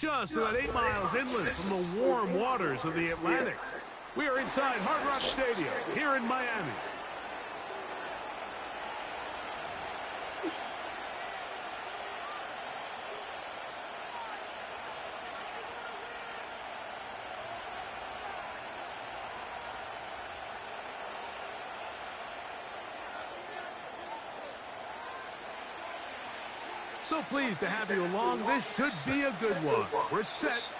just about 8 miles inland from the warm waters of the Atlantic. We are inside Hard Rock Stadium here in Miami. So pleased to have you along. This should be a good one. We're set,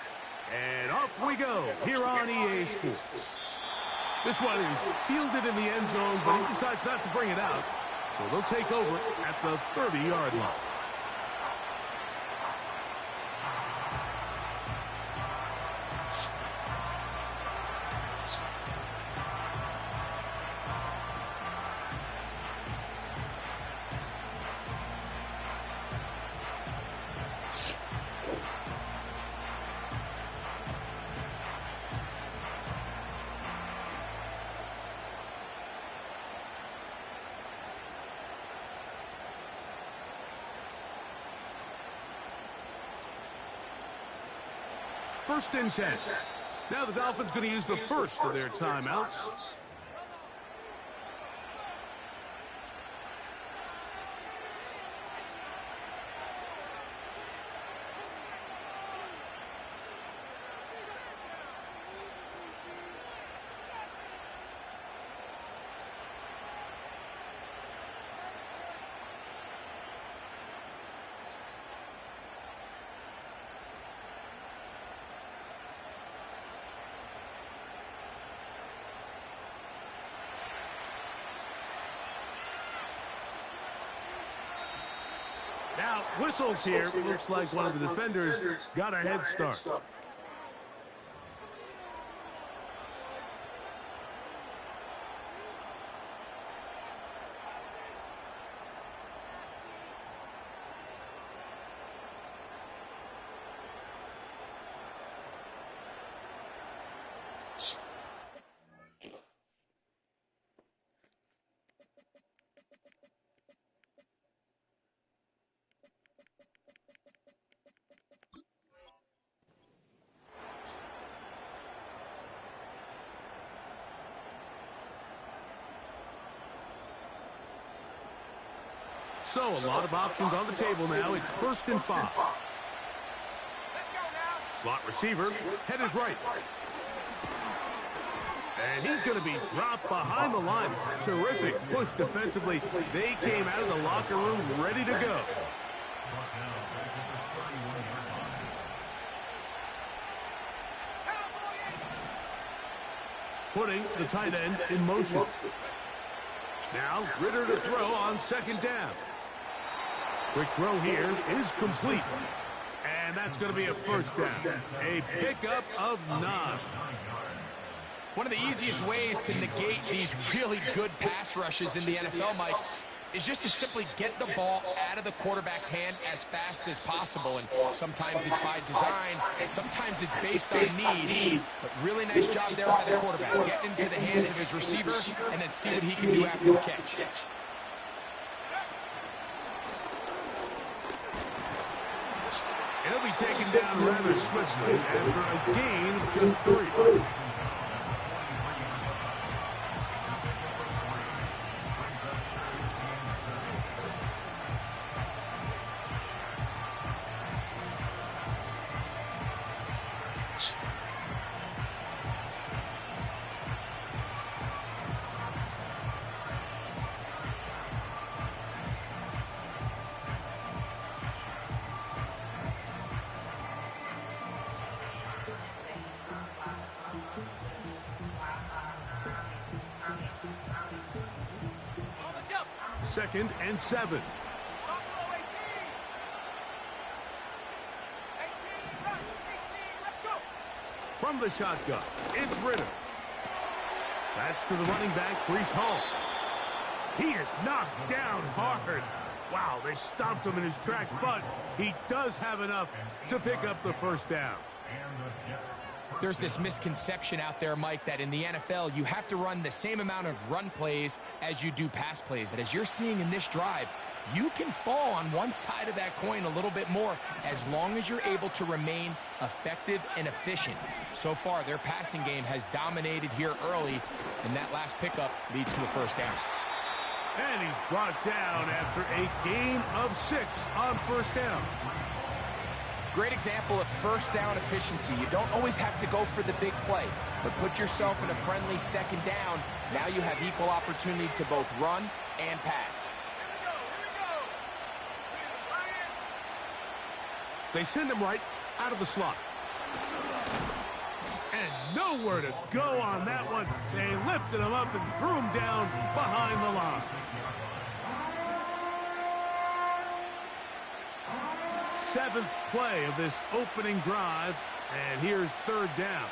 and off we go here on EA Sports. This one is fielded in the end zone, but he decides not to bring it out, so they'll take over at the 30-yard line. First and 10. Now the Dolphins going to use the first of their timeouts. Now, whistles here. Looks like one of the defenders got a head start. So, a lot of options on the table now. It's 1st and 5. Slot receiver, headed right. And he's going to be dropped behind the line. Terrific push defensively. They came out of the locker room ready to go. Putting the tight end in motion. Now, Ritter to throw on 2nd down. Quick throw here is complete. And that's going to be a 1st down. A pickup of 9. One of the easiest ways to negate these really good pass rushes in the NFL, Mike, is just to simply get the ball out of the quarterback's hand as fast as possible. And sometimes it's by design, sometimes it's based on need. But really nice job there by the quarterback, getting into the hands of his receiver and then see what he can do after the catch. He'll be taken down rather swiftly after a gain of just 3. Second and 7. From the shotgun, it's Ritter. That's to the running back, Breece Hall. He is knocked down hard. Wow, they stopped him in his tracks, but he does have enough to pick up the 1st down. There's this misconception out there, Mike, that in the NFL, you have to run the same amount of run plays as you do pass plays. And as you're seeing in this drive, you can fall on one side of that coin a little bit more as long as you're able to remain effective and efficient. So far, their passing game has dominated here early, and that last pickup leads to a first down. And he's brought down after a gain of 6 on first down. Great example of first down efficiency. You don't always have to go for the big play, but put yourself in a friendly second down. Now you have equal opportunity to both run and pass. They send him right out of the slot. And nowhere to go on that one. They lifted him up and threw him down behind the line. Seventh play of this opening drive, and here's third down.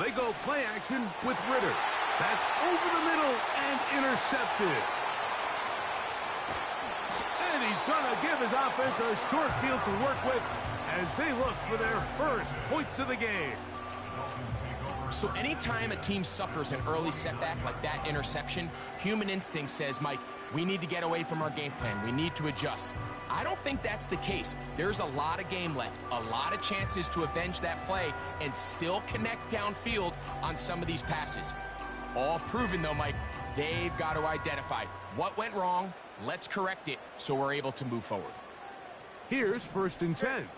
They go play action with Ritter. That's over the middle and intercepted. And he's going to give his offense a short field to work with as they look for their first points of the game. So anytime a team suffers an early setback like that interception, human instinct says, Mike, we need to get away from our game plan. We need to adjust. I don't think that's the case. There's a lot of game left, a lot of chances to avenge that play and still connect downfield on some of these passes. All proven, though, Mike, they've got to identify what went wrong, let's correct it so we're able to move forward. Here's 1st and 10.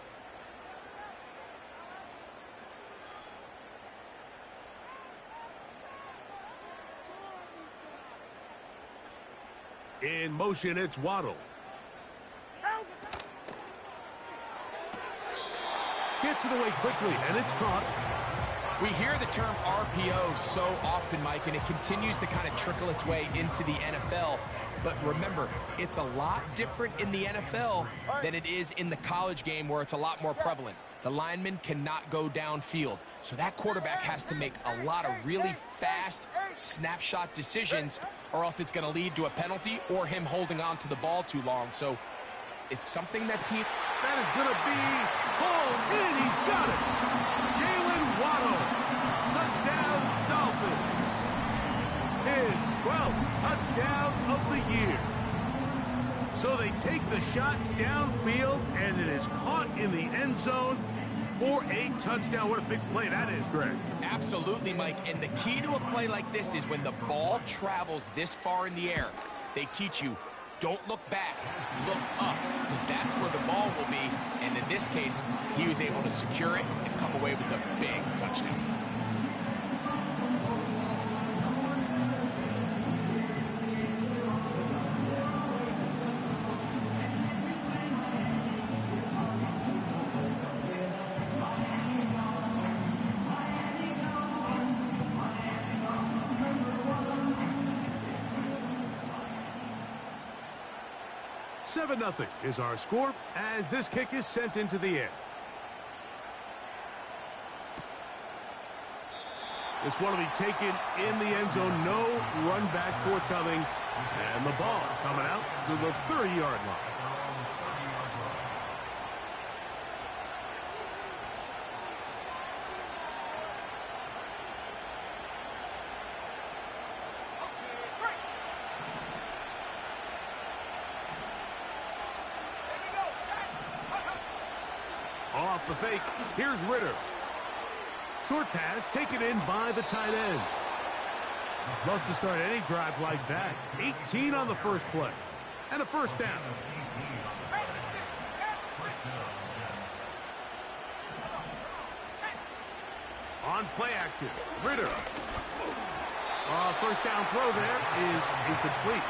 In motion, it's Waddle. Gets it away quickly, and it's caught. We hear the term RPO so often, Mike, and it continues to kind of trickle its way into the NFL. But remember, it's a lot different in the NFL than it is in the college game where it's a lot more prevalent. The lineman cannot go downfield, so that quarterback has to make a lot of really fast snapshot decisions, or else it's going to lead to a penalty or him holding on to the ball too long. So it's something that team... That is going to be hauled in. He's got it. Jalen Waddle. Touchdown, Dolphins. His 12th touchdown of the year. So they take the shot downfield, and it is caught in the end zone for a touchdown. What a big play that is, Greg. Absolutely, Mike. And the key to a play like this is when the ball travels this far in the air, they teach you, don't look back, look up, because that's where the ball will be. And in this case, he was able to secure it and come away with a big touchdown. Seven 0 is our score as this kick is sent into the air. This one will be taken in the end zone. No run back forthcoming. And the ball coming out to the 30-yard line. Off the fake, here's Ritter. Short pass taken in by the tight end. Love to start any drive like that. 18 on the first play. And a first down. On play action, Ritter. First down throw there is incomplete.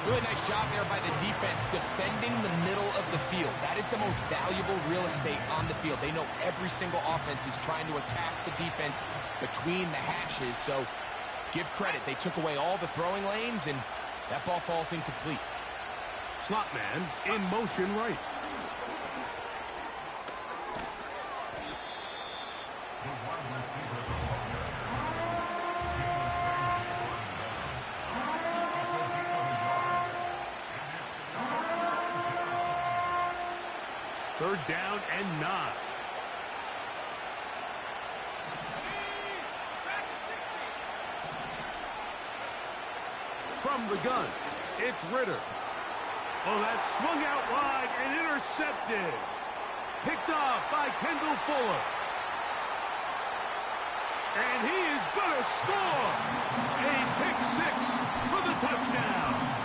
Really nice job there by the defense defending the middle of the field. That is the most valuable real estate on the field. They know every single offense is trying to attack the defense between the hashes. So give credit. They took away all the throwing lanes, and that ball falls incomplete. Slot man in motion right. Third down and 9. From the gun, it's Ritter. Oh, that's swung out wide and intercepted. Picked off by Kendall Fuller. And he is going to score. A pick 6 for the touchdown.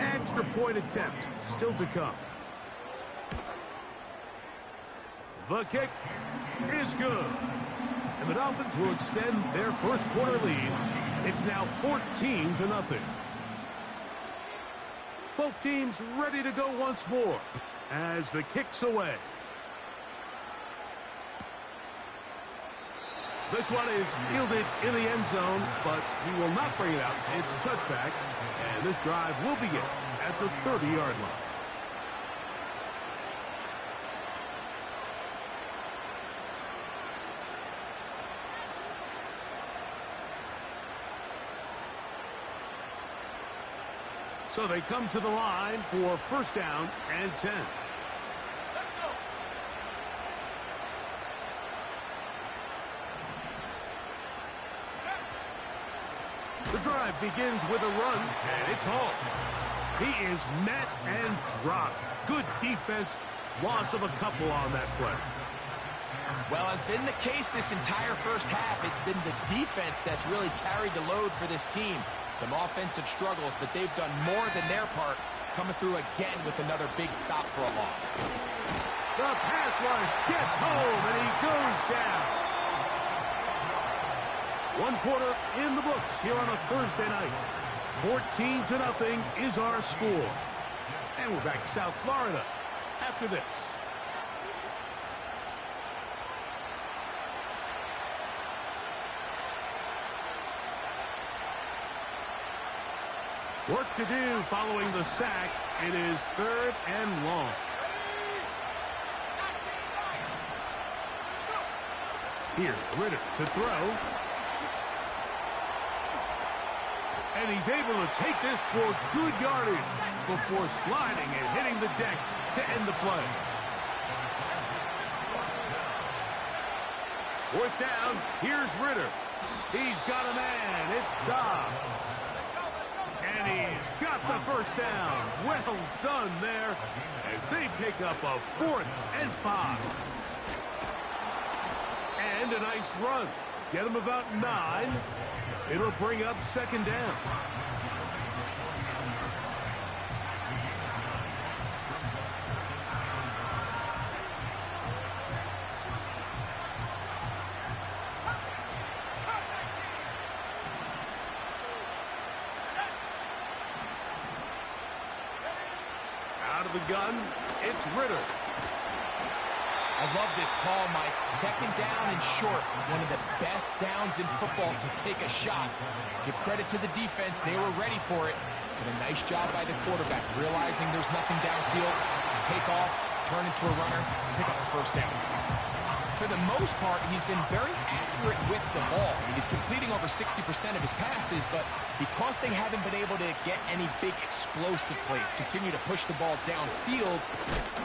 Extra point attempt still to come. The kick is good. And the Dolphins will extend their first quarter lead. It's now 14-0. Both teams ready to go once more as the kick's away. This one is fielded in the end zone, but he will not bring it out. It's touchback, and this drive will begin at the 30-yard line. So they come to the line for first down and 10. The drive begins with a run, and it's Hall. He is met and dropped. Good defense. Loss of a couple on that play. Well, as been the case this entire first half, it's been the defense that's really carried the load for this team. Some offensive struggles, but they've done more than their part, coming through again with another big stop for a loss. The pass rush gets home, and he goes down. One quarter in the books here on a Thursday night. 14-0 is our score. And we're back to South Florida after this. Work to do following the sack. It is third and long. Here's Ritter to throw. And he's able to take this for good yardage before sliding and hitting the deck to end the play. Fourth down, here's Ritter. He's got a man, it's Dobbs. And he's got the first down. Well done there as they pick up a 4th and 5. And a nice run. Get him about 9. It'll bring up second down. Out of the gun, it's Ritter. I love this call, Mike. Second down and short. One of the best downs in football to take a shot. Give credit to the defense. They were ready for it. Did a nice job by the quarterback, realizing there's nothing downfield. Take off, turn into a runner, pick up the first down. For the most part, he's been very accurate with the ball. He's completing over 60% of his passes, but because they haven't been able to get any big explosive plays, continue to push the ball downfield,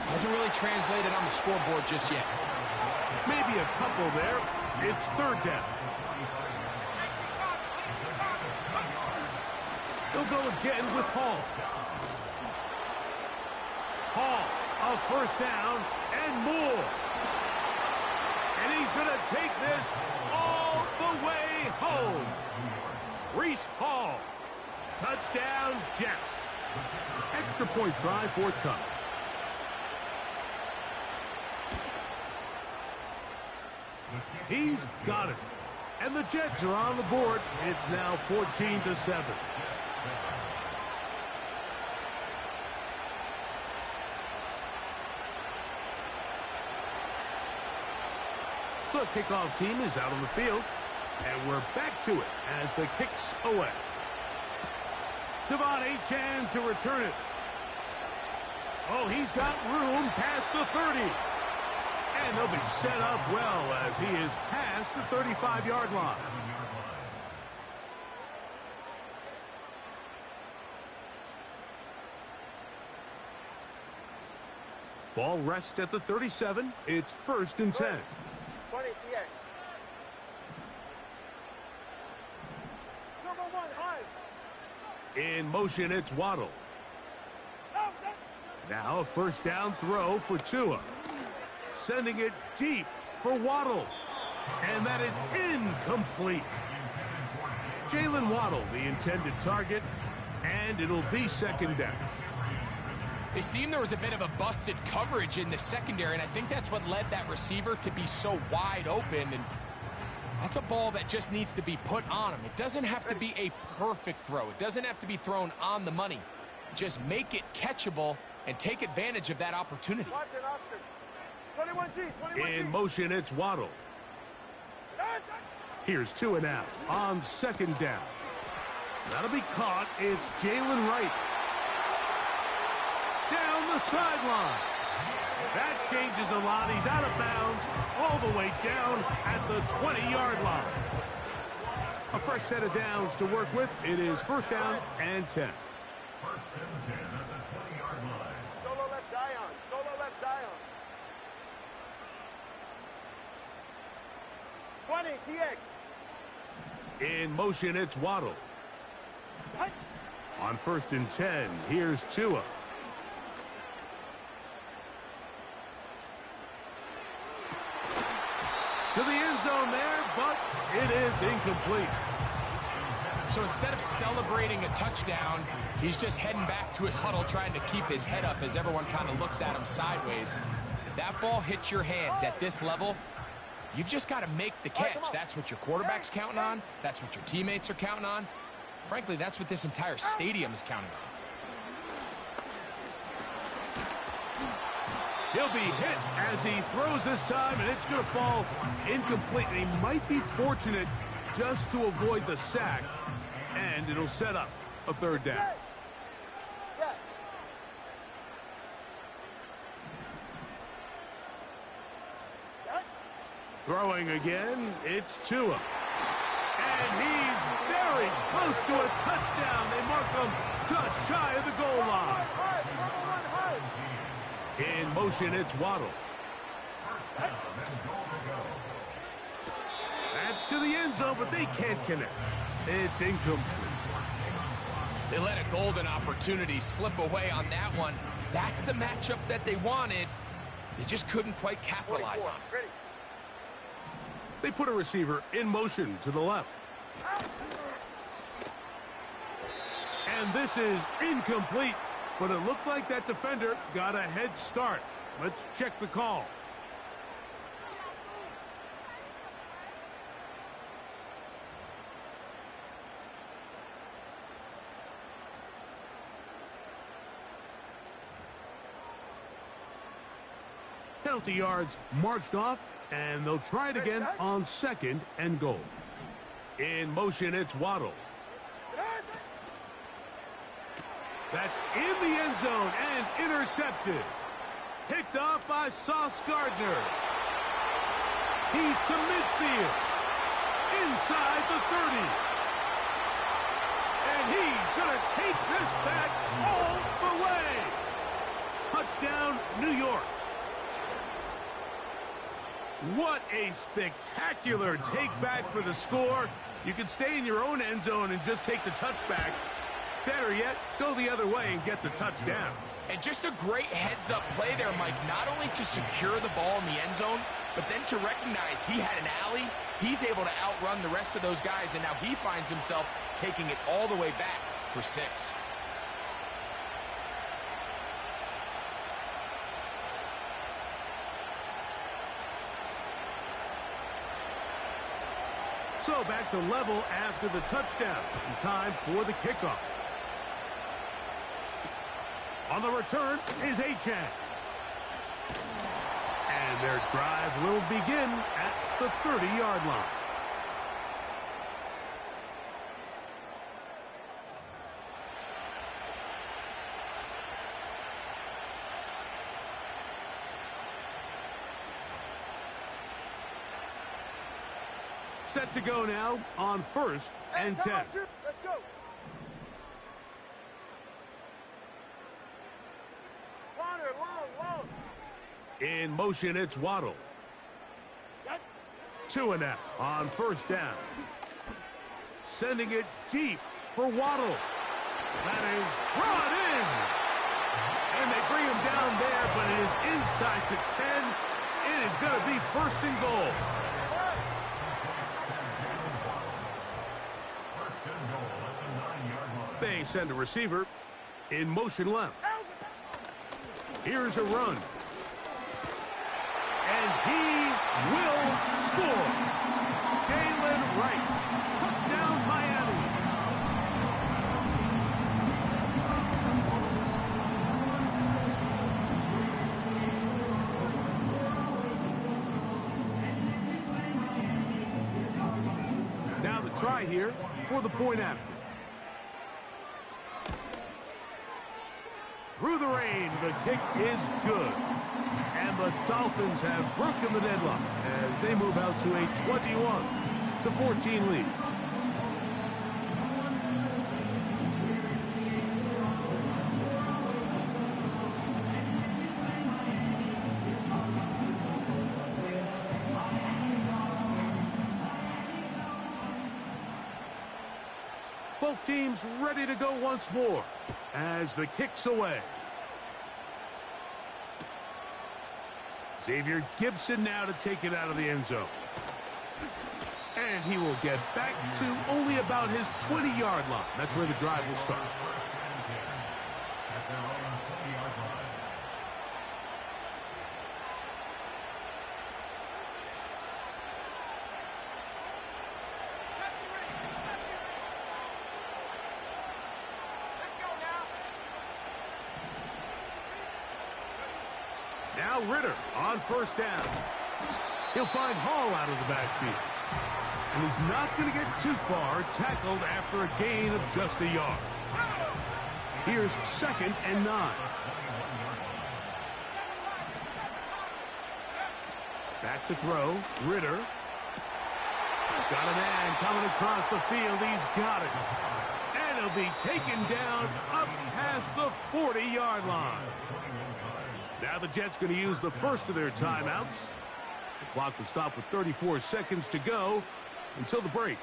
hasn't really translated on the scoreboard just yet. Maybe a couple there. It's third down. They'll go again with Hall. Hall, a first down and more. And he's going to take this all the way home. Breece Hall. Touchdown, Jets. Extra point try forthcoming. He's got it. And the Jets are on the board. It's now 14-7. The kickoff team is out on the field, and we're back to it as the kick's away. Devon Achane to return it. Oh, he's got room past the 30. And they'll be set up well as he is past the 35-yard line. Ball rests at the 37. It's 1st and 10. 20 TX. Turbo 1, high. In motion, it's Waddle. Now a 1st down throw for Tua. Sending it deep for Waddle. And that is incomplete. Jalen Waddle, the intended target, and it'll be 2nd down. It seemed there was a bit of a busted coverage in the secondary, and I think that's what led that receiver to be so wide open. And that's a ball that just needs to be put on him. It doesn't have to be a perfect throw. It doesn't have to be thrown on the money. Just make it catchable and take advantage of that opportunity. Watch it, Oscar. 21G, 21G. In motion, it's Waddle. Here's Tua now on 2nd down. That'll be caught. It's Jalen Wright. Down the sideline. That changes a lot. He's out of bounds all the way down at the 20-yard line. A fresh set of downs to work with. It is 1st down and 10. Solo left Zion. Solo left Zion. 20 TX. In motion, it's Waddle. On 1st and 10, here's Tua. To the end zone there, but it is incomplete. So instead of celebrating a touchdown, he's just heading back to his huddle trying to keep his head up as everyone kind of looks at him sideways. If that ball hits your hands at this level, you've just got to make the catch. That's what your quarterback's counting on. That's what your teammates are counting on. Frankly, that's what this entire stadium is counting on. He'll be hit as he throws this time, and it's going to fall incomplete. And he might be fortunate just to avoid the sack, and it'll set up a 3rd down. Throwing again, it's Tua. And he's very close to a touchdown. They mark him just shy of the goal line. In motion, it's Waddle. That's to the end zone, but they can't connect. It's incomplete. They let a golden opportunity slip away on that one. That's the matchup that they wanted. They just couldn't quite capitalize on it. They put a receiver in motion to the left. And this is incomplete. But it looked like that defender got a head start. Let's check the call. Penalty yards marched off, and they'll try it again on 2nd and goal. In motion, it's Waddle. That's in the end zone and intercepted. Picked off by Sauce Gardner. He's to midfield. Inside the 30. And he's going to take this back all the way. Touchdown, New York. What a spectacular take back for the score. You can stay in your own end zone and just take the touchback. Better yet, go the other way and get the touchdown. And just a great heads-up play there, Mike, not only to secure the ball in the end zone, but then to recognize he had an alley. He's able to outrun the rest of those guys, and now he finds himself taking it all the way back for 6. So back to level after the touchdown. And time for the kickoff. On the return is Achane. And their drive will begin at the 30-yard line. Set to go now on 1st and 10. Let's go. Corner, long. In motion, it's Waddle. 2-and-out on first down. Sending it deep for Waddle. That is brought in. And they bring him down there, but it is inside the 10. It is going to be first and goal. They send a receiver in motion left. Here's a run. And he will score. Galen Wright. Touchdown, Miami. Now the try here for the point after. Through the rain, the kick is good. And the Dolphins have broken the deadlock as they move out to a 21-14 lead. Both teams ready to go once more as the kick's away. Xavier Gibson now to take it out of the end zone. And he will get back to only about his 20-yard line. That's where the drive will start. Now Ritter on first down. He'll find Hall out of the backfield. And he's not going to get too far, tackled after a gain of just a yard. Here's 2nd and 9. Back to throw. Ritter. Got a man coming across the field. He's got it. And he'll be taken down up past the 40-yard line. Now the Jets going to use the first of their timeouts. The clock will stop with 34 seconds to go until the break.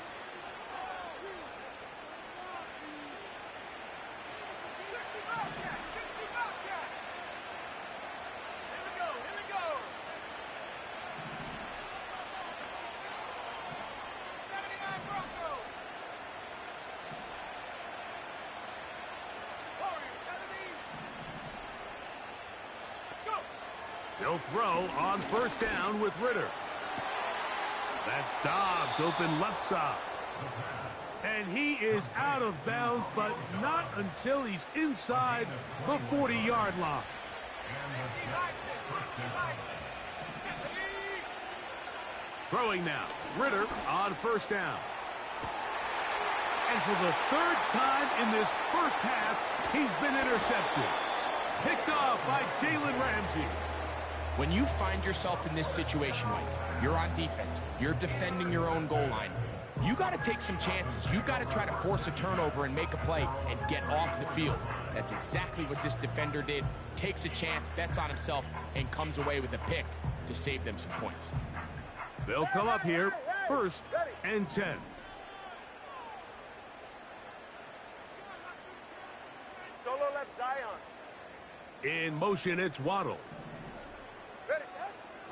They'll throw on first down with Ritter. That's Dobbs open left side. And he is out of bounds, but not until he's inside the 40-yard line. Throwing now. Ritter on first down. And for the 3rd time in this first half, he's been intercepted. Picked off by Jalen Ramsey. When you find yourself in this situation, Mike, you're on defense, you're defending your own goal line, you got to take some chances. You got to try to force a turnover and make a play and get off the field. That's exactly what this defender did. Takes a chance, bets on himself, and comes away with a pick to save them some points. They'll come up here, 1st and 10. Solo left Zion. In motion, it's Waddle.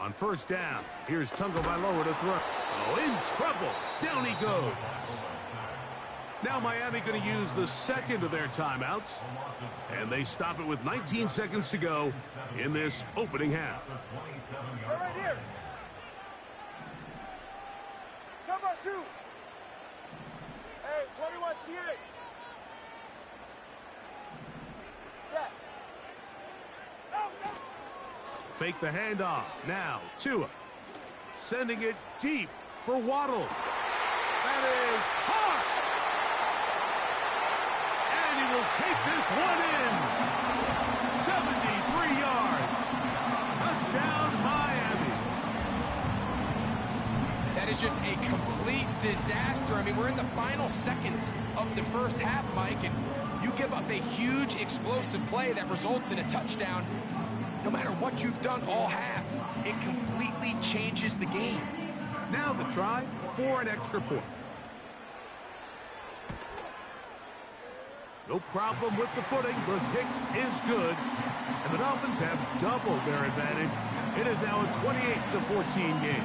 On first down, here's Tagovailoa to throw. Oh, in trouble. Down he goes. Now Miami going to use the 2nd of their timeouts. And they stop it with 19 seconds to go in this opening half. Right here. Cover 2. Hey, 21 TA. Step. Fake the handoff. Now, Tua. Sending it deep for Waddle. That is hard. And he will take this one in. 73 yards. Touchdown, Miami. That is just a complete disaster. I mean, we're in the final seconds of the first half, Mike, and you give up a huge explosive play that results in a touchdown. no matter what you've done all half, it completely changes the game. Now the try for an extra point. No problem with the footing. The kick is good. And the Dolphins have doubled their advantage. It is now a 28-14 game.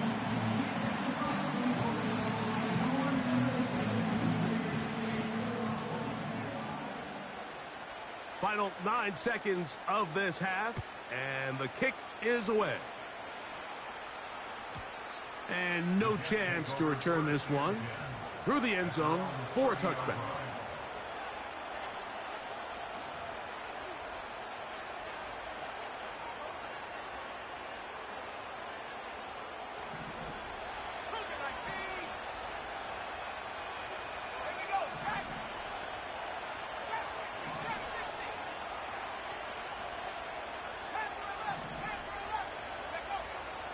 Final 9 seconds of this half, and the kick is away. And no chance to return this one through the end zone for a touchback.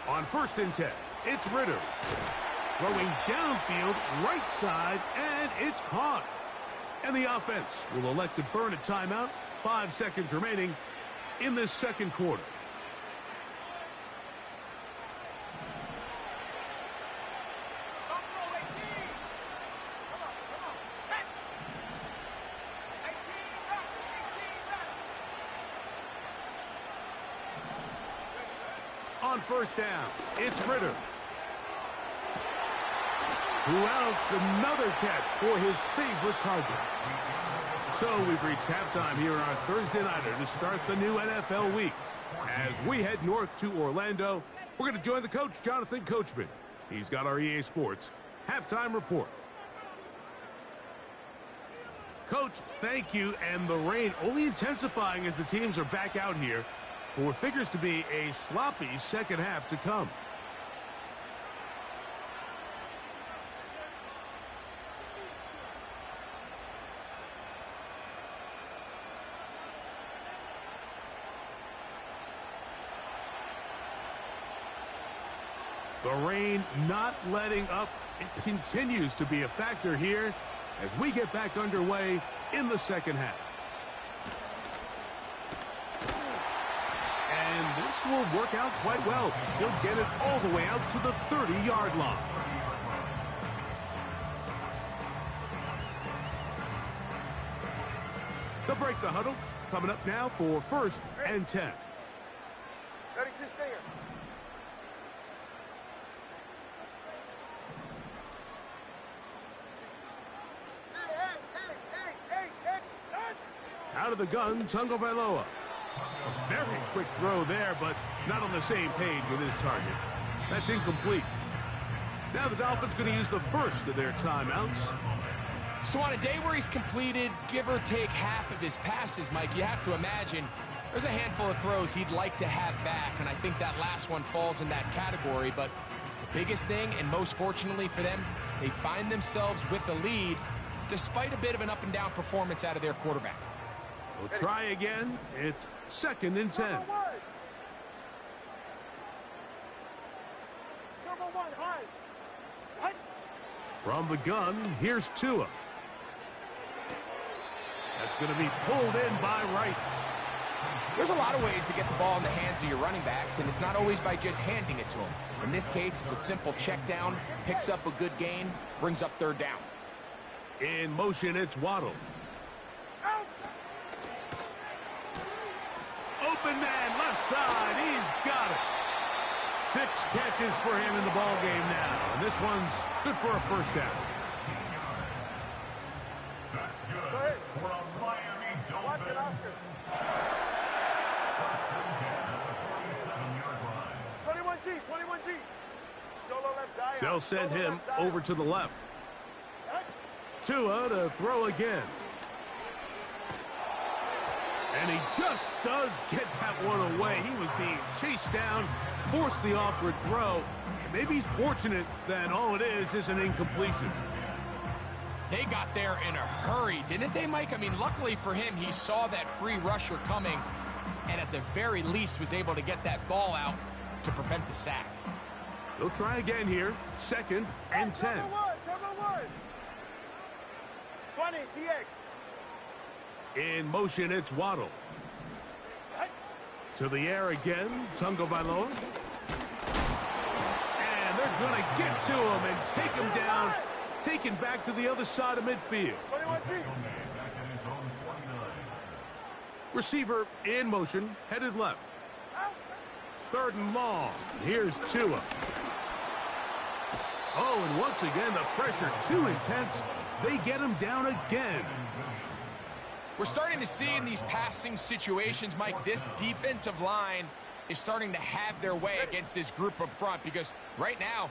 On 1st and 10, it's Ritter. Throwing downfield, right side, and it's caught. And the offense will elect to burn a timeout. 5 seconds remaining in this second quarter. On 1st down, it's Ritter, who outs another catch for his favorite target. So we've reached halftime here on our Thursday nighter to start the new NFL week. As we head north to Orlando, we're going to join the coach, Jonathan Coachman. He's got our EA Sports halftime report. Coach, thank you. And the rain only intensifying as the teams are back out here for what figures to be a sloppy second half to come. The rain not letting up. It continues to be a factor here as we get back underway in the second half. And this will work out quite well. He'll get it all the way out to the 30-yard line. They'll break the huddle. Coming up now for 1st and 10. Ready to Stinger. Out of the gun, Tagovailoa. A very quick throw there, but not on the same page with his target. That's incomplete. Now the Dolphins going to use the first of their timeouts. So on a day where he's completed, give or take half of his passes, Mike, you have to imagine there's a handful of throws he'd like to have back, and I think that last one falls in that category. But the biggest thing, and most fortunately for them, they find themselves with a lead despite a bit of an up-and-down performance out of their quarterback. We'll try again. It's 2nd and 10. Turbo one, hard. What? From the gun, here's Tua. That's going to be pulled in by Wright. There's a lot of ways to get the ball in the hands of your running backs, and it's not always by just handing it to them. In this case, it's a simple check down, picks up a good gain, brings up 3rd down. In motion, it's Waddle. Out. Open man, left side. He's got it. 6 catches for him in the ball game now. And this one's good for a 1st down. That's good. Go ahead. For a Miami Dolphins. Watch it, Oscar. 21G, 21G. Solo left side. They'll send Solo him left side. over to the left. Tua to throw again. And he just does get that one away. He was being chased down, forced the awkward throw. Maybe he's fortunate that all it is an incompletion. They got there in a hurry, didn't they, Mike? I mean, luckily for him, he saw that free rusher coming and at the very least was able to get that ball out to prevent the sack. They'll try again here. 2nd and 10. Turbo one. 20, TX. In motion, it's Waddle. To the air again, Tagovailoa. And they're going to get to him and take him down, taken back to the other side of midfield. 21G. Receiver in motion, headed left. 3rd and long. Here's Tua. Oh, and once again, the pressure too intense. They get him down again. We're starting to see in these passing situations, Mike, this defensive line is starting to have their way against this group up front because right now,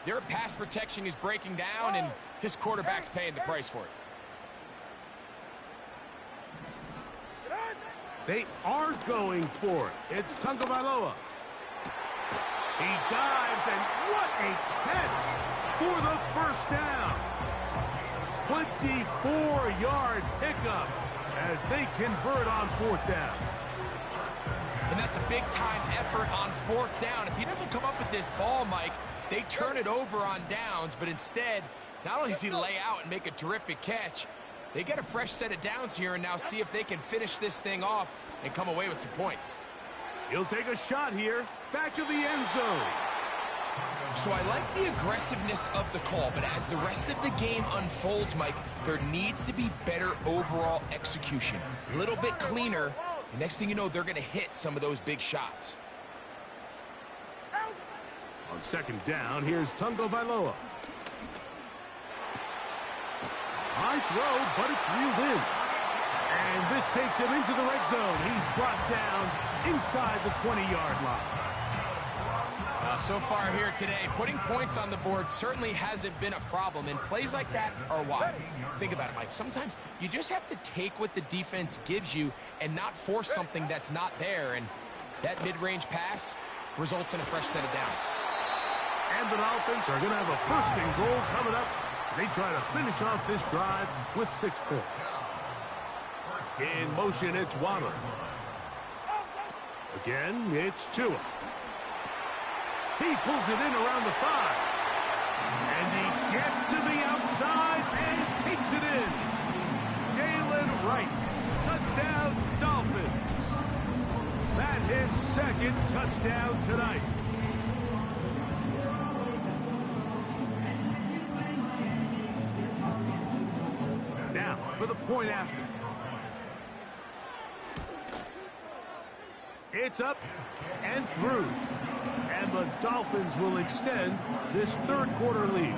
their pass protection is breaking down and his quarterback's paying the price for it. They are going for it. It's Tagovailoa. He dives, and what a catch for the first down. 24-yard pickup as they convert on 4th down. And that's a big-time effort on 4th down. If he doesn't come up with this ball, Mike, they turn it over on downs, but instead, not only does he lay out and make a terrific catch, they get a fresh set of downs here and now see if they can finish this thing off and come away with some points. He'll take a shot here, back of the end zone. So I like the aggressiveness of the call, but as the rest of the game unfolds, Mike, there needs to be better overall execution. A little bit cleaner. The next thing you know, they're going to hit some of those big shots. On 2nd down, here's Tagovailoa. High throw, but it's reeled in. And this takes him into the red zone. He's brought down inside the 20-yard line. So far here today, putting points on the board certainly hasn't been a problem, and plays like that are why. Think about it, Mike. Sometimes you just have to take what the defense gives you and not force something that's not there, and that mid-range pass results in a fresh set of downs. And the Dolphins are going to have a 1st and goal coming up as they try to finish off this drive with 6 points. In motion, it's Waddle. Again, it's Tua. He pulls it in around the 5. And he gets to the outside and takes it in. Jalen Wright. Touchdown, Dolphins. That his 2nd touchdown tonight. Now, for the point after. It's up and through. And the Dolphins will extend this 3rd quarter lead.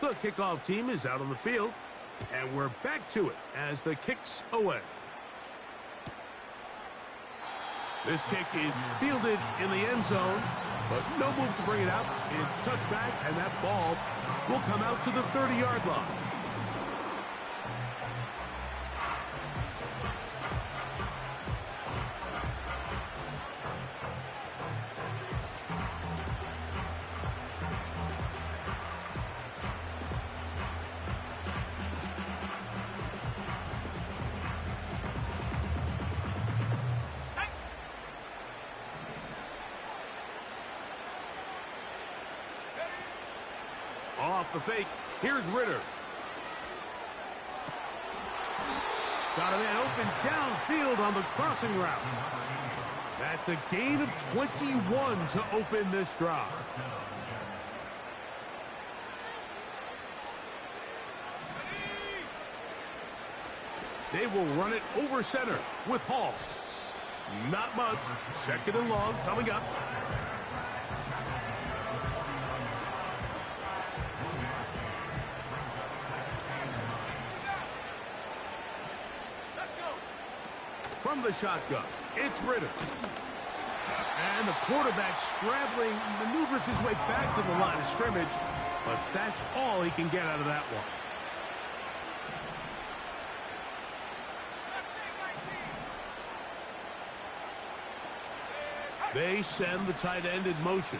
The kickoff team is out on the field, and we're back to it as the kick's away. This kick is fielded in the end zone, but no move to bring it out. It's touchback, and that ball will come out to the 30-yard line. Off the fake, here's Ritter. Got a man open downfield on the crossing route. That's a gain of 21 to open this drive. They will run it over center with Hall. Not much. 2nd and long coming up. From the shotgun, it's Ritter. And the quarterback scrambling, maneuvers his way back to the line of scrimmage, but that's all he can get out of that one. They send the tight end in motion.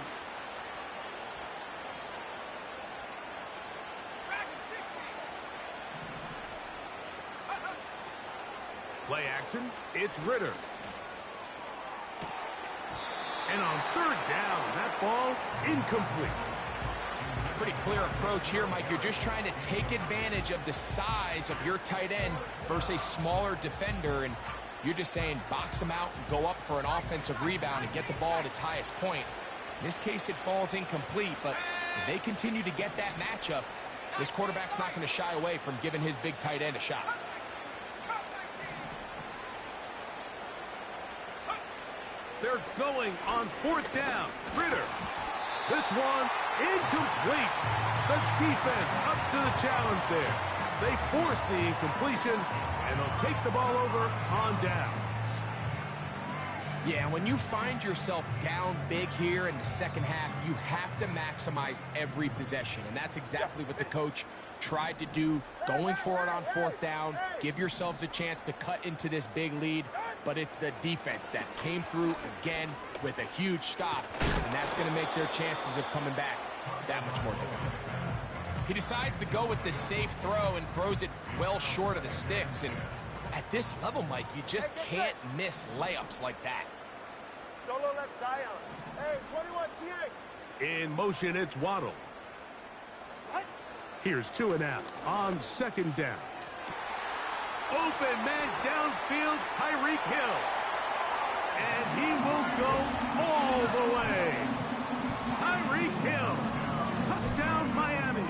Play action, it's Ritter. And on third down, that ball incomplete. Pretty clear approach here, Mike. You're just trying to take advantage of the size of your tight end versus a smaller defender, and you're just saying box him out and go up for an offensive rebound and get the ball at its highest point. In this case, it falls incomplete, but if they continue to get that matchup, this quarterback's not going to shy away from giving his big tight end a shot. They're going on fourth down. Ritter. This one incomplete. The defense up to the challenge there. They force the incompletion, and they'll take the ball over on downs. Yeah, when you find yourself down big here in the second half, you have to maximize every possession, and that's exactly what the coach tried to do, going for it on fourth down. Give yourselves a chance to cut into this big lead, but it's the defense that came through again with a huge stop, and that's going to make their chances of coming back that much more difficult. He decides to go with the safe throw and throws it well short of the sticks, and at this level, Mike, you just can't miss layups like that. Solo left Zion. Hey, 21 TA. In motion, it's Waddle. What? Here's 2 and out on second down. Open man downfield, Tyreek Hill. And he will go all the way. Tyreek Hill. Touchdown, Miami.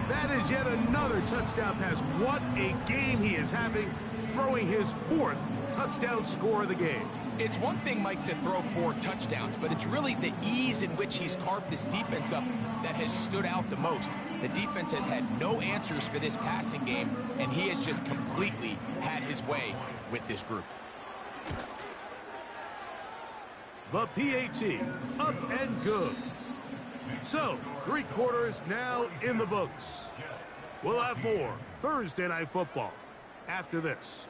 That is yet another touchdown pass. What a game he is having, throwing his 4th touchdown score of the game. It's one thing, Mike, to throw 4 touchdowns, but it's really the ease in which he's carved this defense up that has stood out the most. The defense has had no answers for this passing game, and he has just completely had his way with this group. The PAT, up and good. So, 3 quarters now in the books. We'll have more Thursday Night Football after this.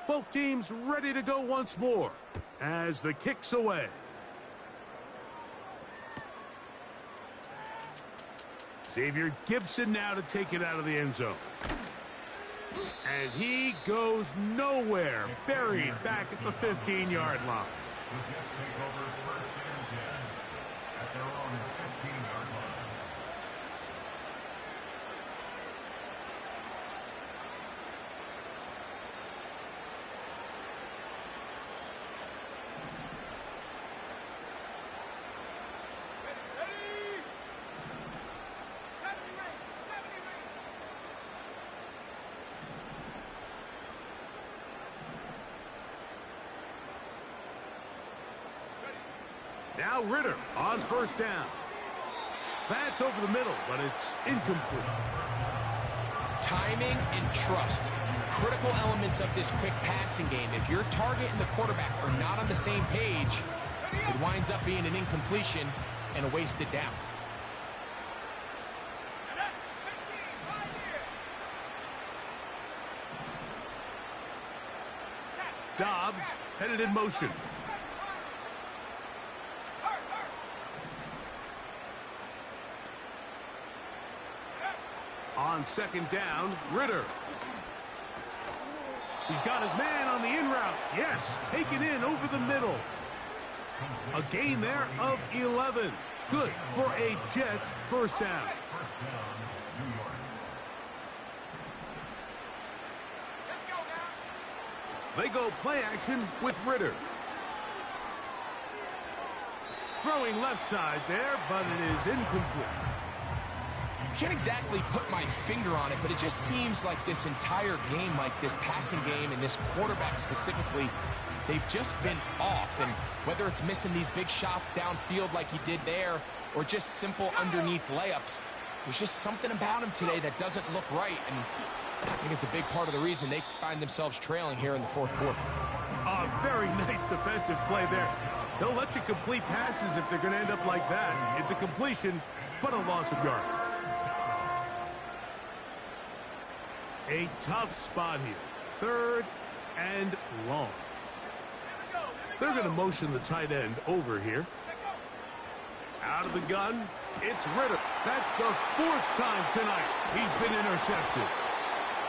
Both teams ready to go once more as the kick's away. Xavier Gibson now to take it out of the end zone. And he goes nowhere, buried back at the 15-yard line. At their own 15-yard line. Now Ritter on first down. That's over the middle, but it's incomplete. Timing and trust, critical elements of this quick passing game. If your target and the quarterback are not on the same page, it winds up being an incompletion and a wasted down. Dobbs headed in motion. On second down, Ritter. He's got his man on the in route. Yes, taken in over the middle. A gain there of 11. Good for a Jets first down. They go play action with Ritter. Throwing left side there, but it is incomplete. Can't exactly put my finger on it, but it just seems like this entire game, like this passing game and this quarterback specifically, they've just been off. And whether it's missing these big shots downfield like he did there or just simple underneath layups, there's just something about him today that doesn't look right. And I think it's a big part of the reason they find themselves trailing here in the fourth quarter. A very nice defensive play there. They'll let you complete passes if they're going to end up like that. It's a completion, but a loss of yardage. A tough spot here. Third and long. They're going to motion the tight end over here. Out of the gun, it's Ridder. That's the 4th time tonight he's been intercepted.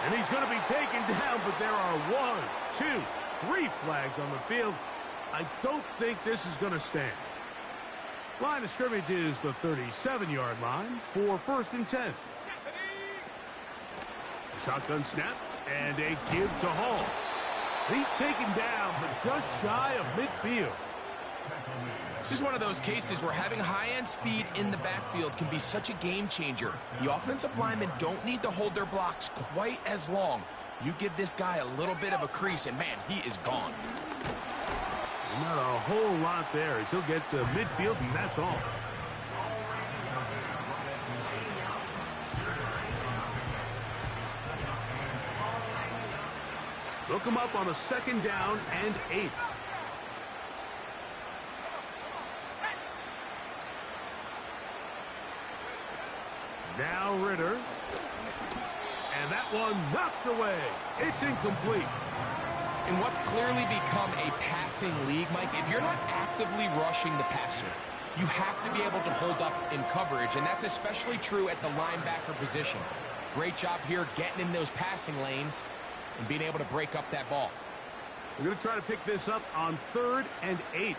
And he's going to be taken down, but there are 1, 2, 3 flags on the field. I don't think this is going to stand. Line of scrimmage is the 37-yard line for 1st and 10. Shotgun snap and a give to Hall. He's taken down, but just shy of midfield. This is one of those cases where having high-end speed in the backfield can be such a game changer. The offensive linemen don't need to hold their blocks quite as long. You give this guy a little bit of a crease, and man, he is gone. Not a whole lot there as he'll get to midfield, and that's all. Look him up on a 2nd down and 8. Now Ridder. And that one knocked away. It's incomplete. In what's clearly become a passing league, Mike, if you're not actively rushing the passer, you have to be able to hold up in coverage, and that's especially true at the linebacker position. Great job here getting in those passing lanes and being able to break up that ball. We're going to try to pick this up on 3rd and 8.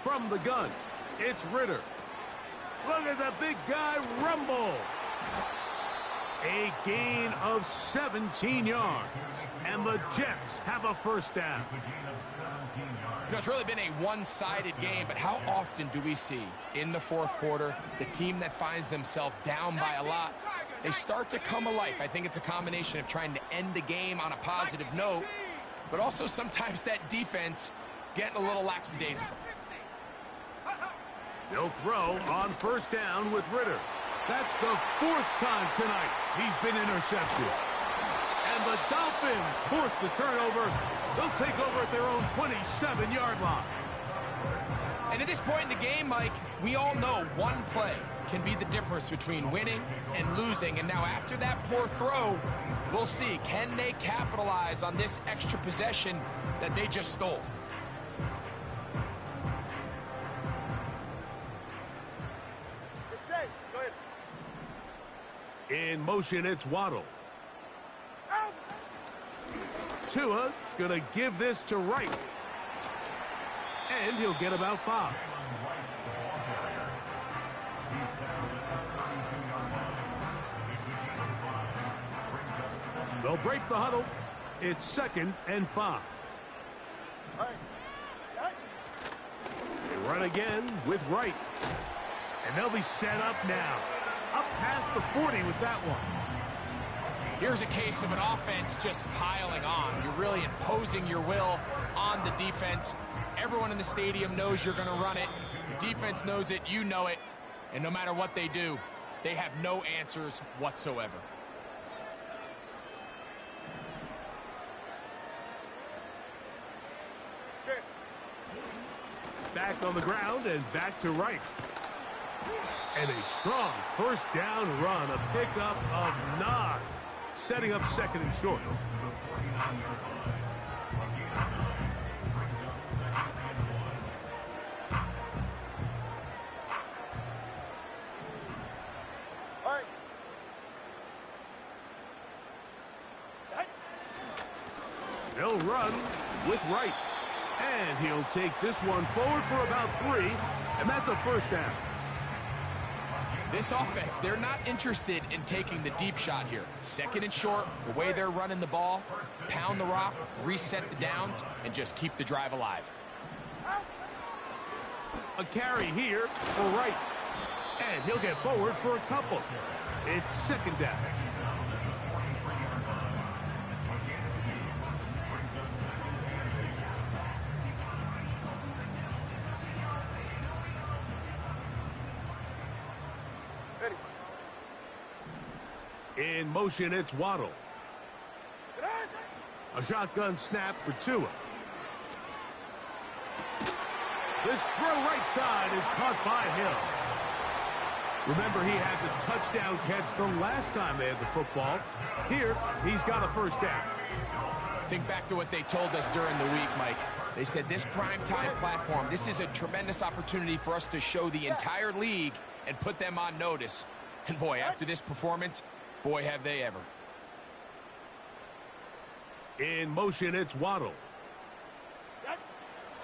From the gun, it's Ridder. Look at the big guy rumble. A gain of 17 yards, and the Jets have a 1st down. You know, it's really been a one-sided game, but how often do we see in the 4th quarter the team that finds themselves down by a lot, they start to come alive? I think it's a combination of trying to end the game on a positive note, but also sometimes that defense getting a little lackadaisical. They'll throw on 1st down with Ridder. That's the 4th time tonight he's been intercepted. And the Dolphins force the turnover. They'll take over at their own 27-yard line. And at this point in the game, Mike, we all know one play can be the difference between winning and losing. And now after that poor throw, we'll see, can they capitalize on this extra possession that they just stole? In motion, it's Waddle. Tua gonna give this to Wright. And he'll get about 5. They'll break the huddle. It's 2nd and 5. They run again with Wright. And they'll be set up now. Up past the 40 with that one. Here's a case of an offense just piling on. You're really imposing your will on the defense. Everyone in the stadium knows you're going to run it. The defense knows it, you know it. And no matter what they do, they have no answers whatsoever. Back on the ground and back to Wright. And a strong 1st down run, a pickup of 9, setting up 2nd and short. They'll run with Wright. And he'll take this one forward for about 3, and that's a 1st down. This offense, they're not interested in taking the deep shot here. 2nd and short, the way they're running the ball, pound the rock, reset the downs, and just keep the drive alive. A carry here for Wright. And he'll get forward for a couple. It's 2nd down. In motion, it's Waddle. A shotgun snap for Tua. This throw right side is caught by Hill. Remember, he had the touchdown catch the last time they had the football. Here, he's got a first down. Think back to what they told us during the week, Mike. They said this primetime platform, this is a tremendous opportunity for us to show the entire league and put them on notice. And boy, after this performance, boy, have they ever. In motion, it's Waddle.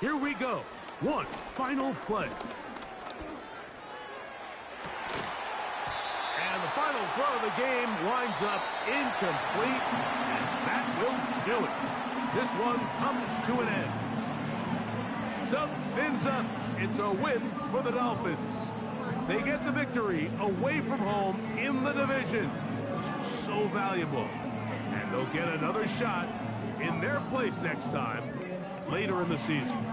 Here we go. One final play. And the final throw of the game winds up incomplete, and that will do it. This one comes to an end. So, fins up. It's a win for the Dolphins. They get the victory away from home in the division, which is so valuable. And they'll get another shot in their place next time, later in the season.